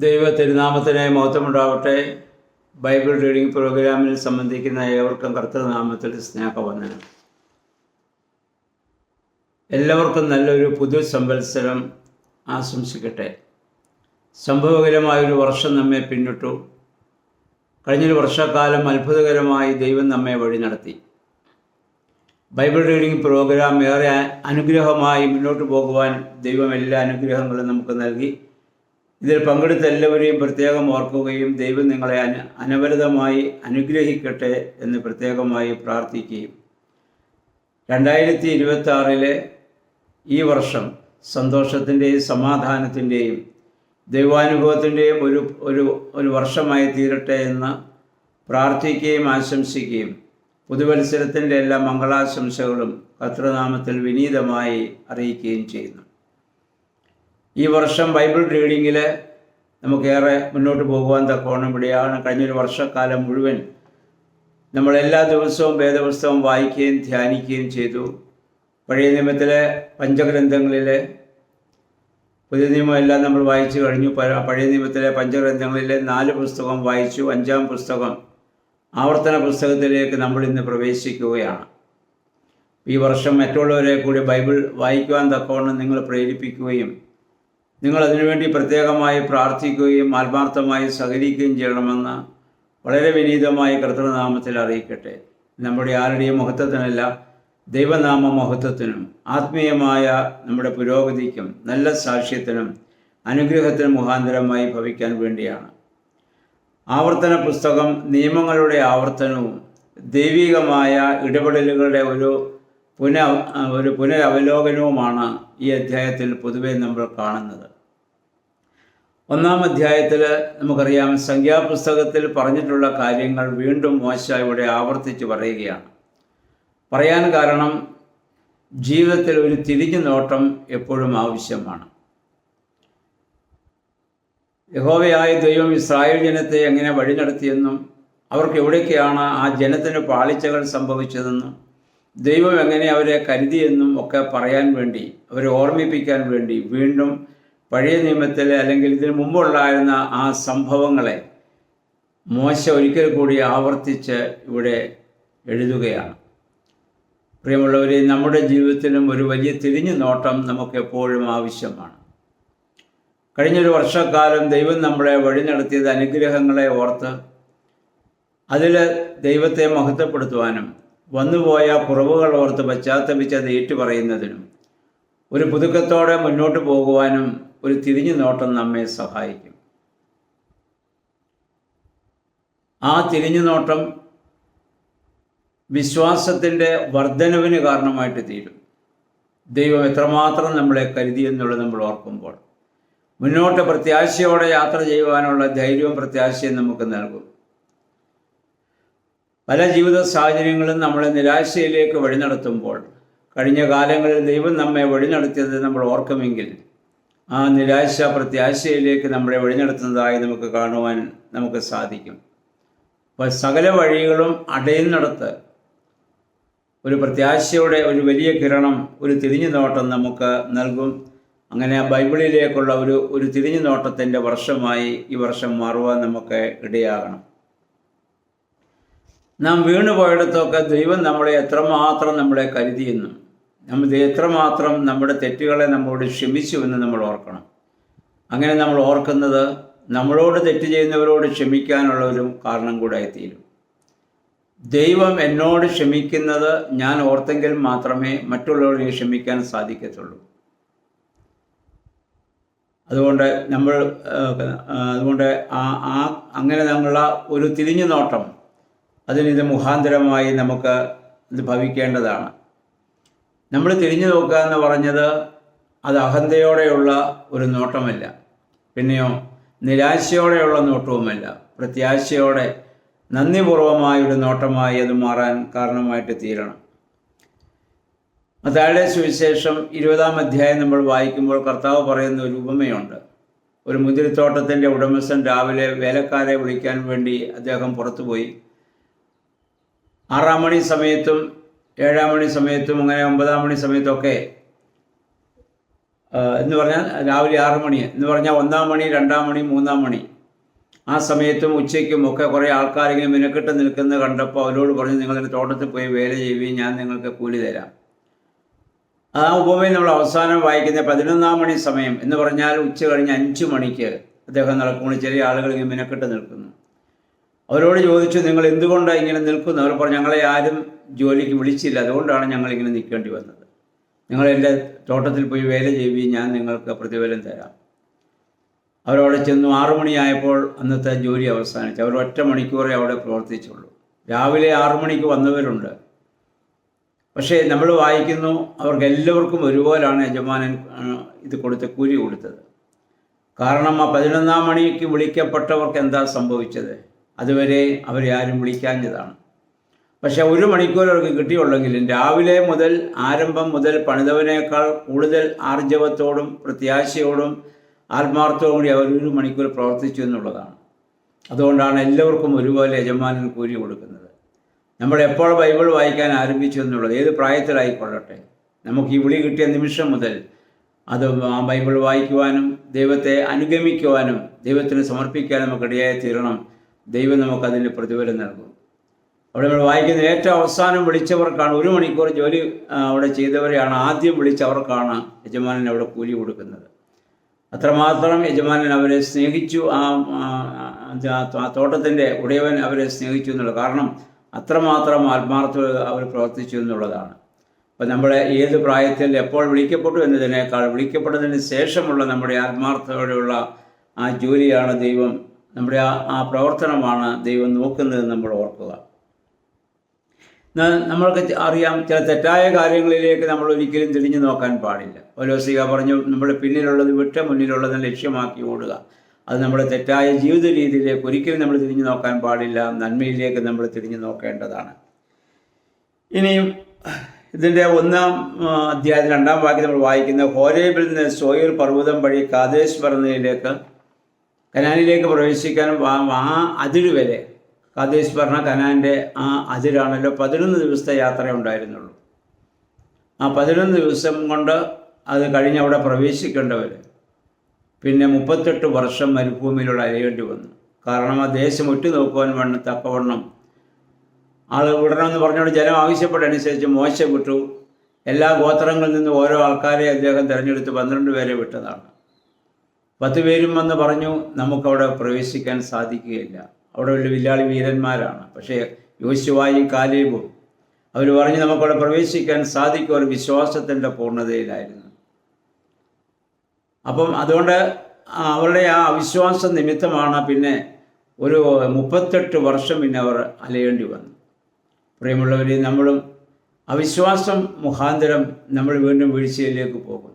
ദൈവ തിരുനാമത്തിന് മഹത്വമുണ്ടാവട്ടെ. Bible reading പ്രോഗ്രാമിൽ സംബന്ധിക്കുന്ന ഏവർക്കും കർത്തൃനാമത്തിൽ സ്നേഹവന്ദനം. എല്ലാവർക്കും നല്ലൊരു പുതു സംവത്സരം ആശംസിക്കട്ടെ. സംഭവകരമായൊരു വർഷം നമ്മെ പിന്നിട്ടു. കഴിഞ്ഞൊരു വർഷക്കാലം അത്ഭുതകരമായി ദൈവം നമ്മെ വഴി നടത്തി. ബൈബിൾ റീഡിംഗ് പ്രോഗ്രാം ഏറെ അനുഗ്രഹമായി മുന്നോട്ട് പോകുവാൻ ദൈവം എല്ലാ അനുഗ്രഹങ്ങളും നമുക്ക് നൽകി. ഇതിൽ പങ്കെടുത്ത എല്ലാവരെയും പ്രത്യേകം ഓർക്കുകയും ദൈവം നിങ്ങളെ അനവരതമായി അനുഗ്രഹിക്കട്ടെ എന്ന് പ്രത്യേകമായി പ്രാർത്ഥിക്കുകയും 2026 ഈ വർഷം സന്തോഷത്തിൻ്റെയും സമാധാനത്തിൻ്റെയും ദൈവാനുഭവത്തിൻ്റെയും ഒരു വർഷമായി തീരട്ടെ എന്ന് പ്രാർത്ഥിക്കുകയും ആശംസിക്കുകയും പുതുവത്സരത്തിൻ്റെ എല്ലാ മംഗളാശംസകളും കർത്തൃനാമത്തിൽ വിനീതമായി അറിയിക്കുകയും ചെയ്യുന്നു. ഈ വർഷം ബൈബിൾ റീഡിങ്ങിൽ നമുക്കേറെ മുന്നോട്ട് പോകുവാൻ തക്കവണ്ണം ഇവിടെയാണ്. കഴിഞ്ഞൊരു വർഷക്കാലം മുഴുവൻ നമ്മൾ എല്ലാ ദിവസവും വേദപുസ്തകം വായിക്കുകയും ധ്യാനിക്കുകയും ചെയ്തു. പഴയ നിയമത്തിലെ പഞ്ചഗ്രന്ഥങ്ങളിലെ പുതിയ നിയമം എല്ലാം നമ്മൾ വായിച്ചു കഴിഞ്ഞു. പഴയ നിയമത്തിലെ പഞ്ചഗ്രന്ഥങ്ങളിലെ 4 പുസ്തകം വായിച്ചു. 5-ാം പുസ്തകം ആവർത്തന പുസ്തകത്തിലേക്ക് നമ്മൾ ഇന്ന് പ്രവേശിക്കുകയാണ്. ഈ വർഷം മറ്റുള്ളവരെ കൂടി ബൈബിൾ വായിക്കുവാൻ തക്കവണ്ണം നിങ്ങൾ പ്രേരിപ്പിക്കുകയും നിങ്ങൾ അതിനുവേണ്ടി പ്രത്യേകമായി പ്രാർത്ഥിക്കുകയും ആത്മാർത്ഥമായി സഹകരിക്കുകയും ചെയ്യണമെന്ന് വളരെ വിനീതമായി കർത്തൃനാമത്തിൽ അറിയിക്കട്ടെ. നമ്മുടെ ആരുടെയും മഹത്വത്തിനല്ല, ദൈവനാമ മഹത്വത്തിനും ആത്മീയമായ നമ്മുടെ പുരോഗതിക്കും നല്ല സാക്ഷ്യത്തിനും അനുഗ്രഹത്തിനും മുഖാന്തരമായി ഭവിക്കാൻ വേണ്ടിയാണ്. ആവർത്തന പുസ്തകം നിയമങ്ങളുടെ ആവർത്തനവും ദൈവികമായ ഇടപെടലുകളുടെ ഒരു പുനരവലോകനവുമാണ് ഈ അധ്യായത്തിൽ പൊതുവെ നമ്മൾ കാണുന്നത്. 1-ാം അധ്യായത്തിൽ നമുക്കറിയാം, സംഖ്യാപുസ്തകത്തിൽ പറഞ്ഞിട്ടുള്ള കാര്യങ്ങൾ വീണ്ടും മോശ ഇവിടെ ആവർത്തിച്ച് പറയുകയാണ്. പറയാൻ കാരണം ജീവിതത്തിൽ ഒരു തിരിഞ്ഞു നോട്ടം എപ്പോഴും ആവശ്യമാണ്. യഹോവയായ ദൈവം ഇസ്രായേൽ ജനത്തെ എങ്ങനെ വഴി നടത്തിയെന്നും അവർക്ക് എവിടേക്കാണ് ആ ജനത്തിന് പാളിച്ചകൾ സംഭവിച്ചതെന്നും ദൈവം എങ്ങനെ അവരെ കരുതിയെന്നും ഒക്കെ പറയാൻ വേണ്ടി, അവരെ ഓർമ്മിപ്പിക്കാൻ വേണ്ടി വീണ്ടും പഴയ നിയമത്തിലെ അല്ലെങ്കിൽ ഇതിനു മുമ്പുണ്ടായിരുന്ന ആ സംഭവങ്ങളെ മോശ ഒരിക്കൽ കൂടി ആവർത്തിച്ച് ഇവിടെ എഴുതുകയാണ്. പ്രിയമുള്ളവരെ, നമ്മുടെ ജീവിതത്തിലും ഒരു വലിയ തിരിഞ്ഞു നോട്ടം നമുക്ക് എപ്പോഴും ആവശ്യമാണ്. കഴിഞ്ഞൊരു വർഷക്കാലം ദൈവം നമ്മളെ വഴി നടത്തിയത് അനുഗ്രഹങ്ങളെ ഓർത്ത് അതിൽ ദൈവത്തെ മഹത്വപ്പെടുത്തുവാനും വന്നുപോയ കുറവുകൾ ഓർത്ത് പശ്ചാത്തപിച്ചത് ഏറ്റുപറയുന്നതിനും ഒരു പുതുക്കത്തോടെ മുന്നോട്ട് പോകുവാനും ഒരു തിരിഞ്ഞു നോട്ടം നമ്മെ സഹായിക്കും. ആ തിരിഞ്ഞു നോട്ടം വിശ്വാസത്തിൻ്റെ വർധനവിന് കാരണമായിട്ട് തീരും. ദൈവം എത്രമാത്രം നമ്മളെ കരുതിയെന്നുള്ളത് നമ്മൾ ഓർക്കുമ്പോൾ മുന്നോട്ട് പ്രത്യാശയോടെ യാത്ര ചെയ്യുവാനുള്ള ധൈര്യവും പ്രത്യാശയും നമുക്ക് നൽകും. പല ജീവിത സാഹചര്യങ്ങളും നമ്മളെ നിരാശയിലേക്ക് വഴി നടത്തുമ്പോൾ കഴിഞ്ഞ കാലങ്ങളിൽ ദൈവം നമ്മെ വഴി നടത്തിയത് നമ്മൾ ഓർക്കുമെങ്കിൽ ആ നിരാശ പ്രത്യാശയിലേക്ക് നമ്മളെ വഴി നടത്തുന്നതായി നമുക്ക് കാണുവാൻ നമുക്ക് സാധിക്കും. അപ്പോൾ സകല വഴികളും അടയുന്നിടത്ത് ഒരു പ്രത്യാശയുടെ ഒരു വലിയ കിരണം, ഒരു തിരിഞ്ഞു നോട്ടം നമുക്ക് നൽകും. അങ്ങനെ ആ ബൈബിളിലേക്കുള്ള ഒരു തിരിഞ്ഞു നോട്ടത്തിൻ്റെ വർഷമായി ഈ വർഷം മാറുവാൻ നമുക്ക് ഇടയാകണം. നാം വീണുപോയിടത്തൊക്കെ ദൈവം നമ്മളെ എത്രമാത്രം നമ്മളെ കരുതിയെന്നും നമ്മൾ എത്രമാത്രം നമ്മുടെ തെറ്റുകളെ നമ്മളോട് ക്ഷമിച്ചുവെന്ന് നമ്മൾ ഓർക്കണം. അങ്ങനെ നമ്മൾ ഓർക്കുന്നത് നമ്മളോട് തെറ്റ് ചെയ്യുന്നവരോട് ക്ഷമിക്കാനുള്ള ഒരു കാരണം കൂടെ ആയിത്തീരും. ദൈവം എന്നോട് ക്ഷമിക്കുന്നത് ഞാൻ ഓർത്തെങ്കിൽ മാത്രമേ മറ്റുള്ളവരെ ക്ഷമിക്കാൻ സാധിക്കത്തുള്ളൂ. അതുകൊണ്ട് അങ്ങനെ നമ്മളുള്ള ഒരു തിരിഞ്ഞു നോട്ടം അതിനിത് മുഖാന്തരമായി നമുക്ക് ഇത് ഭവിക്കേണ്ടതാണ്. നമ്മൾ തിരിഞ്ഞു നോക്കുക എന്ന് പറഞ്ഞത് അത് അഹന്തയോടെയുള്ള ഒരു നോട്ടമല്ല, പിന്നെയോ നിരാശയോടെയുള്ള നോട്ടവുമല്ല, പ്രത്യാശയോടെ നന്ദിപൂർവമായൊരു നോട്ടമായി അത് മാറാൻ കാരണമായിട്ട് തീരണം. മത്തായിയുടെ സുവിശേഷം 20-ാം അധ്യായം നമ്മൾ വായിക്കുമ്പോൾ കർത്താവ് പറയുന്ന ഒരു ഉപമയുണ്ട്. ഒരു മുന്തിരിത്തോട്ടത്തിൻ്റെ ഉടമസ്ഥൻ രാവിലെ വേലക്കാരെ വിളിക്കാൻ വേണ്ടി അദ്ദേഹം പുറത്തുപോയി. 6-ാം മണി സമയത്തും 7-ാം മണി സമയത്തും അങ്ങനെ 9-ാം മണി സമയത്തൊക്കെ എന്ന് പറഞ്ഞാൽ രാവിലെ 6 മണി എന്ന് പറഞ്ഞാൽ 1-ാം മണി, 2-ാം മണി, 3-ാം മണി ആ സമയത്തും ഉച്ചയ്ക്കും ഒക്കെ കുറേ ആൾക്കാരിങ്ങനെ മിനക്കെട്ട് നിൽക്കുന്നത് കണ്ടപ്പോൾ അവരോട് പറഞ്ഞു, നിങ്ങളുടെ തോട്ടത്തിൽ പോയി വേല ചെയ്യുകയും ഞാൻ നിങ്ങൾക്ക് കൂലി തരാം. ആ ഉപമയിൽ നമ്മൾ അവസാനം വായിക്കുന്ന 11-ാം മണി സമയം എന്ന് പറഞ്ഞാൽ ഉച്ച കഴിഞ്ഞ് 5 മണിക്ക് അദ്ദേഹം നടക്കുമ്പോൾ ചെറിയ ആളുകൾ ഇങ്ങനെ മിനക്കെട്ട് നിൽക്കുന്നു. അവരോട് ചോദിച്ചു, നിങ്ങൾ എന്തുകൊണ്ടാണ് ഇങ്ങനെ നിൽക്കുന്നത്? അവർ പറഞ്ഞു, ഞങ്ങളെ ആരും ജോലിക്ക് വിളിച്ചില്ല, അതുകൊണ്ടാണ് ഞങ്ങളിങ്ങനെ നിൽക്കേണ്ടി വന്നത്. നിങ്ങളെൻ്റെ തോട്ടത്തിൽ പോയി വേല ചെയ്യുകയും ഞാൻ നിങ്ങൾക്ക് പ്രതിഫലം തരാം. അവരവിടെ ചെന്നു. 6 മണിയായപ്പോൾ അന്നത്തെ ജോലി അവസാനിച്ചു. അവർ 1 മണിക്കൂറേ അവിടെ പ്രവർത്തിച്ചുള്ളൂ. രാവിലെ 6 മണിക്ക് വന്നവരുണ്ട്. പക്ഷേ നമ്മൾ വായിക്കുന്നു, അവർക്ക് എല്ലാവർക്കും ഒരുപോലാണ് യജമാനൻ ഇത് കൂലി കൊടുത്തത്. കാരണം ആ 11-ാം മണിക്ക് വിളിക്കപ്പെട്ടവർക്ക് എന്താ സംഭവിച്ചത്? അതുവരെ അവരെ ആരും വിളിക്കാഞ്ഞതാണ്. പക്ഷേ 1 മണിക്കൂർ അവർക്ക് കിട്ടിയുള്ളെങ്കിലും രാവിലെ മുതൽ ആരംഭം മുതൽ പണിതവനേക്കാൾ കൂടുതൽ ആർജവത്തോടും പ്രത്യാശയോടും ആത്മാർത്ഥവും കൂടി അവർ 1 മണിക്കൂർ പ്രവർത്തിച്ചു എന്നുള്ളതാണ്. അതുകൊണ്ടാണ് എല്ലാവർക്കും ഒരുപോലെ യജമാനൻ കൂലി കൊടുക്കുന്നത്. നമ്മൾ എപ്പോൾ ബൈബിൾ വായിക്കാൻ ആരംഭിച്ചു എന്നുള്ളത്, ഏത് പ്രായത്തിലായിക്കൊള്ളട്ടെ, നമുക്ക് ഈ വിളി കിട്ടിയ നിമിഷം മുതൽ അത് ആ ബൈബിൾ വായിക്കുവാനും ദൈവത്തെ അനുഗമിക്കുവാനും ദൈവത്തിന് സമർപ്പിക്കാനും നമുക്ക് ഇടയായി തീരണം. ദൈവം നമുക്കതിന് പ്രതിഫലം നൽകും. അവിടെ നമ്മൾ വായിക്കുന്ന ഏറ്റവും അവസാനം വിളിച്ചവർക്കാണ്, 1 മണിക്കൂർ ജോലി അവിടെ ചെയ്തവരെയാണ് ആദ്യം വിളിച്ചവർക്കാണ് യജമാനൻ അവിടെ കൂലി കൊടുക്കുന്നത്. അത്രമാത്രം യജമാനൻ അവരെ സ്നേഹിച്ചു. ആ തോട്ടത്തിൻ്റെ ഉടയവൻ അവരെ സ്നേഹിച്ചു എന്നുള്ളത് കാരണം അത്രമാത്രം ആത്മാർത്ഥ അവർ പ്രവർത്തിച്ചു എന്നുള്ളതാണ്. അപ്പം നമ്മളെ ഏത് പ്രായത്തിൽ എപ്പോൾ വിളിക്കപ്പെട്ടു എന്നതിനേക്കാൾ വിളിക്കപ്പെട്ടതിന് ശേഷമുള്ള നമ്മുടെ ആത്മാർത്ഥതയോടെയുള്ള ആ ജോലിയാണ് ദൈവം, നമ്മുടെ ആ പ്രവർത്തനമാണ് ദൈവം നോക്കുന്നത് നമ്മൾ ഓർക്കുക. നമ്മൾക്ക് അറിയാം, ചില തെറ്റായ കാര്യങ്ങളിലേക്ക് നമ്മൾ ഒരിക്കലും തിരിഞ്ഞു നോക്കാൻ പാടില്ല. പൗലോസ് പറഞ്ഞു, നമ്മുടെ പിന്നിലുള്ളത് വിട്ട് മുന്നിലുള്ളത് ലക്ഷ്യമാക്കി ഓടുക. അത് നമ്മുടെ തെറ്റായ ജീവിത രീതിയിലേക്ക് ഒരിക്കലും നമ്മൾ തിരിഞ്ഞു നോക്കാൻ പാടില്ല. നന്മയിലേക്ക് നമ്മൾ തിരിഞ്ഞു നോക്കേണ്ടതാണ്. ഇനിയും ഇതിൻ്റെ 1-ാം അധ്യായത്തിൽ 2-ാം വാക്യം നമ്മൾ വായിക്കുന്ന, ഹോരേബിൽ നിന്ന് സോയർ പർവ്വതം വഴി കാദേശ് ബർന്നയിലേക്ക് കനാനിലേക്ക് പ്രവേശിക്കാനും ആ അതിര് വരെ, കാദേശ് ബർന്ന കനാൻ്റെ ആ അതിരാണല്ലോ, 11 ദിവസത്തെ യാത്ര ഉണ്ടായിരുന്നുള്ളൂ. ആ 11 ദിവസം കൊണ്ട് അത് കഴിഞ്ഞ് അവിടെ പ്രവേശിക്കേണ്ടവർ പിന്നെ 38 വർഷം മരുഭൂമിയിലൂടെ അലയേണ്ടി വന്നു. കാരണം ആ ദേശം ഉറ്റുനോക്കുവാൻ തക്കവണ്ണം ആൾ വിടണമെന്ന് പറഞ്ഞുകൊണ്ട് ജനം ആവശ്യപ്പെട്ടനുസരിച്ച് മോശ വിട്ടു. എല്ലാ ഗോത്രങ്ങളിൽ നിന്നും ഓരോ ആൾക്കാരെ അദ്ദേഹം തിരഞ്ഞെടുത്ത് 12 പേരെ വിട്ടതാണ്. 10 പേരും വന്ന് പറഞ്ഞു, നമുക്കവിടെ പ്രവേശിക്കാൻ സാധിക്കുകയില്ല, അവിടെ വലിയ വില്ലാളി വീരന്മാരാണ്. പക്ഷേ യോശുവയും കാലേബും അവർ പറഞ്ഞു, നമുക്കവിടെ പ്രവേശിക്കാൻ സാധിക്കും. ഒരു വിശ്വാസത്തിൻ്റെ പൂർണ്ണതയിലായിരുന്നു. അപ്പം അതുകൊണ്ട് അവരുടെ ആ അവിശ്വാസ നിമിത്തമാണ് പിന്നെ ഒരു 38 വർഷം പിന്നെ അവർ അലയേണ്ടി വന്നു. പ്രിയമുള്ളവരെ, നമ്മളും അവിശ്വാസം മുഖാന്തരം നമ്മൾ വീണ്ടും വീഴ്ചയിലേക്ക് പോകും.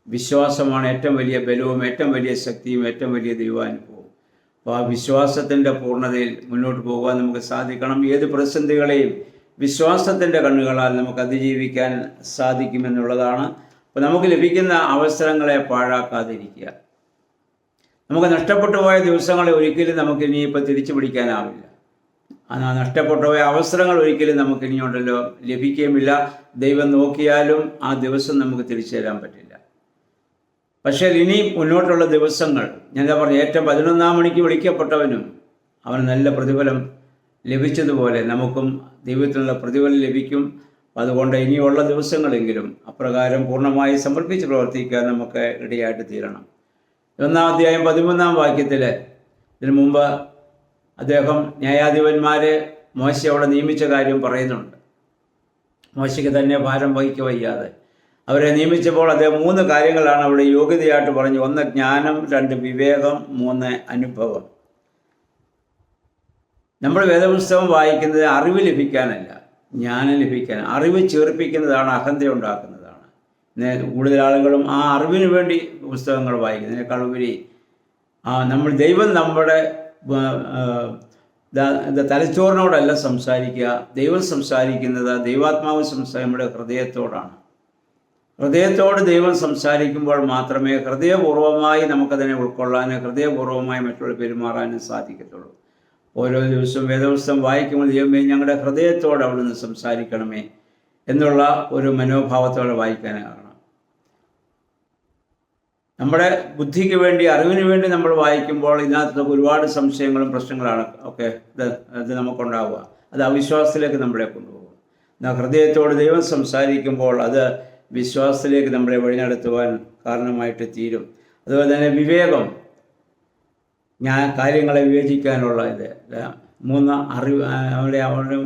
വിശ്വാസമാണ് ഏറ്റവും വലിയ ബലവും ഏറ്റവും വലിയ ശക്തിയും ഏറ്റവും വലിയ ദൈവാനുഭവവും. അപ്പോൾ ആ വിശ്വാസത്തിൻ്റെ പൂർണ്ണതയിൽ മുന്നോട്ട് പോകുവാൻ നമുക്ക് സാധിക്കണം. ഏത് പ്രതിസന്ധികളെയും വിശ്വാസത്തിൻ്റെ കണ്ണുകളാൽ നമുക്ക് അതിജീവിക്കാൻ സാധിക്കുമെന്നുള്ളതാണ്. അപ്പോൾ നമുക്ക് ലഭിക്കുന്ന അവസരങ്ങളെ പാഴാക്കാതിരിക്കുക. നമുക്ക് നഷ്ടപ്പെട്ടു പോയ ദിവസങ്ങളെ ഒരിക്കലും നമുക്ക് ഇനിയിപ്പോൾ തിരിച്ചു പിടിക്കാനാവില്ല. നഷ്ടപ്പെട്ടു പോയ അവസരങ്ങൾ ഒരിക്കലും നമുക്ക് ഇനിയുണ്ടല്ലോ ലഭിക്കുകയുമില്ല. ദൈവം നോക്കിയാലും ആ ദിവസം നമുക്ക് തിരിച്ചു തരാൻ പറ്റില്ല. പക്ഷേ ഇനി മുന്നോട്ടുള്ള ദിവസങ്ങൾ, ഞാൻ പറഞ്ഞു, ഏറ്റവും 11-ാം മണിക്ക് വിളിക്കപ്പെട്ടവനും അവന് നല്ല പ്രതിഫലം ലഭിച്ചതുപോലെ നമുക്കും ദൈവത്തിനുള്ള പ്രതിഫലം ലഭിക്കും. അതുകൊണ്ട് ഇനിയുള്ള ദിവസങ്ങളെങ്കിലും അപ്രകാരം പൂർണ്ണമായി സമർപ്പിച്ച് പ്രവർത്തിക്കാൻ നമുക്ക് ഇടയായിട്ട് തീരണം. 1-ാം അധ്യായം 13-ാം വാക്യത്തിൽ ഇതിനു മുമ്പ് അദ്ദേഹം ന്യായാധിപന്മാരെ മോശ അവിടെ നിയമിച്ച കാര്യം പറയുന്നുണ്ട്. മോശയ്ക്ക് തന്നെ ഭാരം വഹിക്കുക വയ്യാതെ അവരെ നിയമിച്ചപ്പോൾ അദ്ദേഹം 3 കാര്യങ്ങളാണ് അവിടെ യോഗ്യതയായിട്ട് പറഞ്ഞു. 1 ജ്ഞാനം, 2 വിവേകം, 3 അനുഭവം. നമ്മൾ വേദപുസ്തകം വായിക്കുന്നത് അറിവ് ലഭിക്കാനല്ല, ജ്ഞാനം ലഭിക്കാൻ. അറിവ് ചേർപ്പിക്കുന്നതാണ്, അഹന്ത ഉണ്ടാക്കുന്നതാണ്. കൂടുതൽ ആളുകളും ആ അറിവിന് വേണ്ടി പുസ്തകങ്ങൾ വായിക്കുന്നതിനേക്കാൾ ഉപരി ദൈവം നമ്മുടെ തലച്ചോറിനോടല്ല സംസാരിക്കുക. ദൈവം സംസാരിക്കുന്നത്, ദൈവാത്മാവ് നമ്മുടെ ഹൃദയത്തോടാണ്. ഹൃദയത്തോട് ദൈവം സംസാരിക്കുമ്പോൾ മാത്രമേ ഹൃദയപൂർവ്വമായി നമുക്കതിനെ ഉൾക്കൊള്ളാനും ഹൃദയപൂർവ്വമായി മറ്റുള്ള പെരുമാറാനും സാധിക്കത്തുള്ളൂ. ഓരോ ദിവസവും വേദപുസ്തകം വായിക്കുമ്പോൾ ദൈവമേ ഞങ്ങളുടെ ഹൃദയത്തോട് അവിടുന്ന് സംസാരിക്കണമേ എന്നുള്ള ഒരു മനോഭാവത്തോടെ വായിക്കാനാകണം. നമ്മുടെ ബുദ്ധിക്ക് വേണ്ടി, അറിവിന് വേണ്ടി നമ്മൾ വായിക്കുമ്പോൾ ഇതിനകത്ത് ഒരുപാട് സംശയങ്ങളും പ്രശ്നങ്ങളാണ് ഒക്കെ ഇത് നമുക്കുണ്ടാവുക. അത് അവിശ്വാസത്തിലേക്ക് നമ്മളെ കൊണ്ടുപോകും. ഹൃദയത്തോട് ദൈവം സംസാരിക്കുമ്പോൾ അത് വിശ്വാസത്തിലേക്ക് നമ്മളെ വഴി നടത്തുവാൻ കാരണമായിട്ട് തീരും. അതുപോലെ തന്നെ വിവേകം, കാര്യങ്ങളെ വിവേചിക്കാനുള്ള ഇത്, 3 അറിവ്, അവരുടെ